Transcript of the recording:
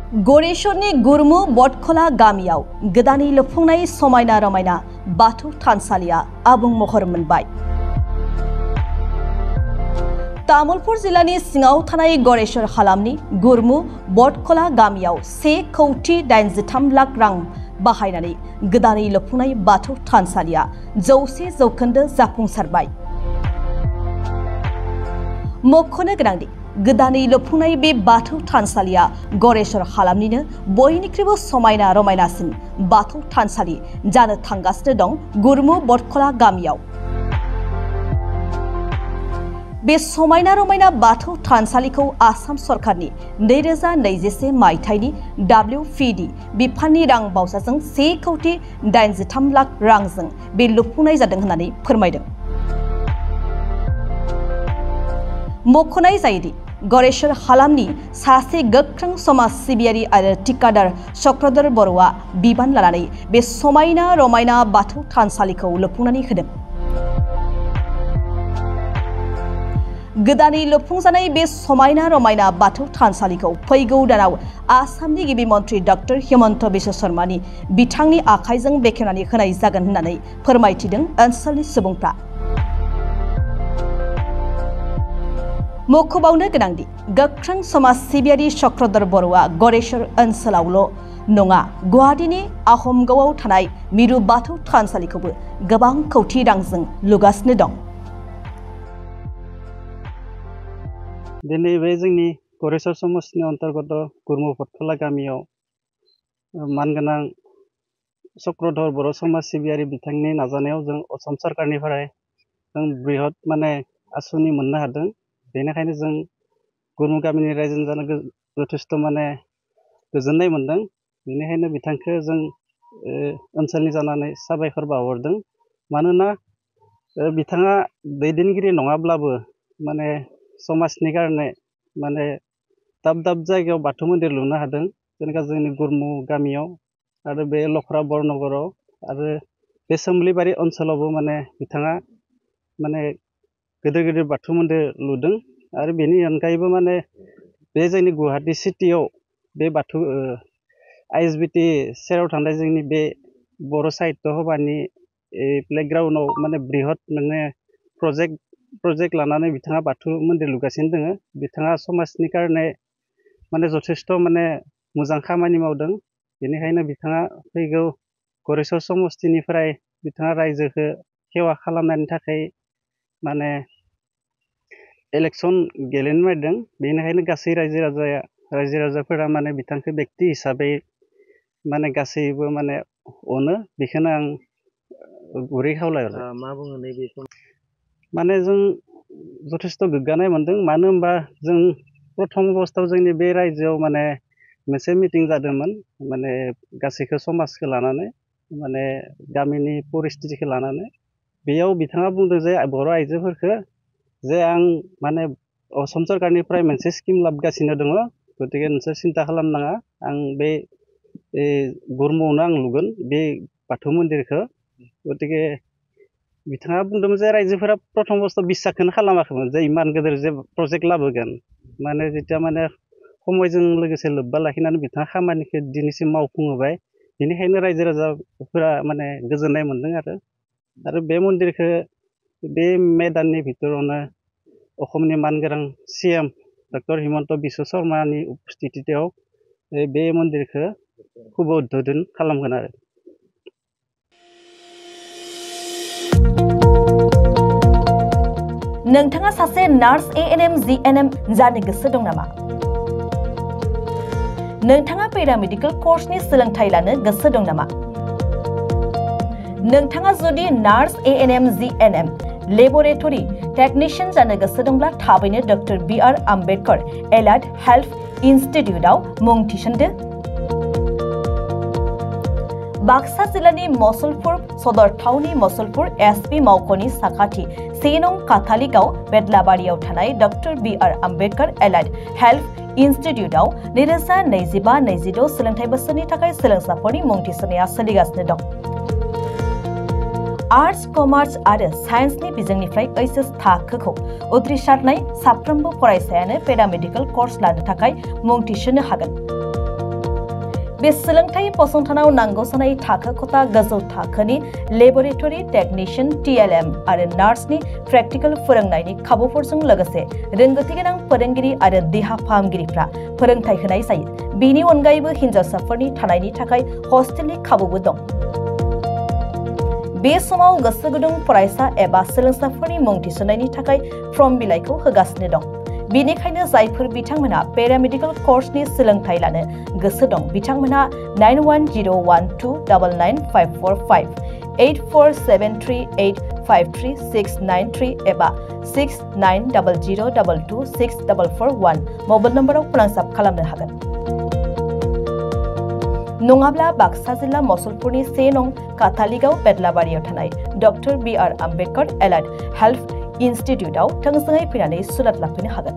गरेश्वरनि गुरमु बटखला गामियाव गोदानै लुफुंनाय समायना रमायना बाथौ थानसालिया आबुं महर मोनबाय। तामुलपुर जिल्लानि सिङाव थानाय गरेश्वर हालामनि गुरमु बटखला गामियाव 1,83 लाख रां बाहायनानै गोदानै लुफुंनाय बाथौ थानसालिया 100% जाफुंसारबाय। मख'नो गोनांदि गोदानै लुफुंनाय बे बाथौ थानसालिया गरेश्वर हालामनिनो बयनिख्रुइबो समायना रमायनासिन बाथौ थानसालि जानो थांगासिनो दं गुरमु बटखला गामियाव। बे समायना रमायना बाथौ थानसालिखौ आसाम सरकारनि 2021 मायथाइनि WPD बिफाननि रां बावजाजों 1,83 लाख रांजों बे लुफुंनाय जादों होननानै फोरमायदों। मख'नाय जायोदि गरेश्वर हालामनि सासे गोख्रों समाज सिबियारि आरो टिकादार चक्रधर बर'आ बिबान लानानै बे समायना रमायना बाथौ थानसालिखौ लुफुंनानै होदों। गोदानै लुफुंजानाय बे समायना रमायना बाथौ थानसालिखौ फैगौ दानाव आसामनि गिबि मन्त्रि डक्टर हिमन्त बिश्व शर्मानि बिथांनि आखाइजों बेखेवनानै होनाय जागोन होननानै फोरमायथिदों ओनसोलनि सुबुंफ्रा। मख'बावनो गोनांदि गोख्रों समाज सिबियारि चक्रधर बर'आ गरेश्वर ओनसोलावल' नङा गुवाहाटीनि आहमगावआव थानाय मिरु बाथौ थानसालिखौबो गोबां कौटि रांजों लुगासिनो दं। दिनै बे जोंनि गरेश्वर समाजनि अन्तर्गत गुरमु बटखला गामियाव मानगोनां चक्रधर बर' समाज सिबियारि बिथांनि नाजानायाव जों असम सरकारनिफ्राय जों बृहत आसुनि मोननो हादों। बेनिखायनो जों गुरमु गामिनि रायजो जानो जथेस्थ गोजोननाय मोनदों। बेनिखायनो बिथांखौ जों ओनसोलनि जानानै साबायखर बावहरदों। मानोना बिथाङा दैदेनगिरि नङाब्लाबो समाजनि कारणे दाब दाब जायगायाव बाथौ मन्दिर लुनो हादों। जेनेबा जोंनि गुरमु गामियाव आरो बे लख्रा बरनगराव आरो बे सोमलिबारि ओनसोलावबो बिथाङा गिदिर गिदिर बाथौ मन्दिर लुदों। आरो बेनि अनगायैबो बे जोंनि गुवाहाटी सिटियाव बे बाथौ ISBT सेराव थानाय जोंनि बे बर' साहित्य सभानि प्लेग्राउन्डआव बृहत प्रजेक्ट लानानै बिथाङा बाथौ मन्दिर लुगासिनो दङ। बिथाङा समाजनि कारणे जथेस्थ मोजां खामानि मावदों। बेनिखायनो बिथाङा फैगौ गरेश्वर समस्तिनिफ्राय बिथाङा रायजोखौ सेवा खालामनायनि थाखाय इलेक्सन गेलेनो नागिरदों। बेनिखायनो गासै रायजो राजाफोरा बिथांखौ बेक्ति हिसाबै गासैबो अनो। बेखौनो आं गुरै खावलायहरो। मा बुङो नैबे सम जों जथेस्थ गोग्गानाय मोनदों। मानो होनबा जों प्रथम अबस्थायाव जोंनि बे रायजोआव मोनसे मिटिं जादोंमोन गासैखौ समाजखौ लानानै गामिनि परिस्थितिखौ लानानै। बेयाव बिथाङा बुंदों जे बर' आइजोफोरखौ जे आं असम सरकारनिफ्राय मोनसे स्किम लाबोगासिनो दङ। गतिके नोंसोर सिन्था खालामनाङा, आं बे गुरमुआवनो आं लुगोन बे बाथौ मन्दिरखौ। गतिके बिथाङा बुंदोंमोन जे रायजोफोरा प्रथम अबस्थायाव बिसासखौनो खालामाखैमोन जे इमान गिदिर जे प्रजेक्ट लाबोगोन। जेथिया समयजों लोगोसे लोब्बा लाखिनानै बिथाङा खामानिखौ दिनैसिम मावफुंहोबाय। बेनिखायनो रायजो राजाफोरा गोजोननाय मोनदों। आरो बे मन्दिरखौ बे मे दाननि भितरावनो असमनि मानगोनां CM डक्टर हिमन्त बिश्व शर्मानि उपस्थितियाव बे मन्दिरखौ खुब उद्घाटन खालामगोन। नोंथाङा सासे नार्स ANM GNM जानो गोसो दं नामा? नोंथाङा पेरामेडिकेल कर्सनि सोलोंथाइ लानो गोसो दं नामा? नोंथाङा जुदि nurse ANM GNM laboratory technician जानो गोसो दंब्ला थाबैनो doctor BR Ambedkar allied health इन्स्टिट्यूटआव मुं थिसनदो। बाक्सा जिल्लानि मसलपुर सदर टाउननि मसलपुर SP मावख'नि साखाथि 1 नं काथालिगाव बेदलाबारियाव थानाय doctor BR Ambedkar allied health इन्स्टिट्यूटआव 2025-26 सोलोंथाइ बोसोरनि थाखाय सोलोंसाफोरनि मुं थिसननाया सोलिगासिनो दं। आर्ट्स, कमार्स आरो साइन्सनि बिजोंनिफ्राय HS थाखोखौ उथ्रिसारनाय साफ्रोमबो फरायसायानो पेरामेडिकेल कर्स लानो थाखाय मुं थिसननो हागोन। बे सोलोंथाइ फसंथानाव नांगौ जानाय थाखो खथा गोजौ थाखोनि लेबरेटरि टेक्निशियान TLM आरो नार्सनि प्रेक्टिकल फोरोंनायनि खाबुफोरजों लोगोसे रोंगौथि गोनां फोरोंगिरि आरो देहा फाहामगिरिफ्रा फोरोंथाइ होनाय जायो। बेनि अनगायैबो हिनजावसाफोरनि थानायनि थाखाय हस्टेलनि खाबुबो दं। बे समाव गोसो गुदुं फरायसा एबा सोलोंसाफोरनि मुं थिसननायनि थाखाय फर्म बिलाइखौ होगासिनो दं। बेनिखायनो जायफोर बिथांमोनहा पैरामेडिकल कोर्सनि सोलोंथाइ लानो गोसो दं बिथांमोनहा 9101299545 8473853693 एबा 6900226441 मबाइल नम्बराव फोनांजाब खालामनो हागोन। नङाब्ला बाक्सा जिल्ला मसलपुरनि 1 नं काथालिगाव बेदलाबारियाव थानाय doctor BR Ambedkar allied health इन्स्टिट्यूटआव थोंजोङै फैनानै सुलाद लाफैनो हागोन।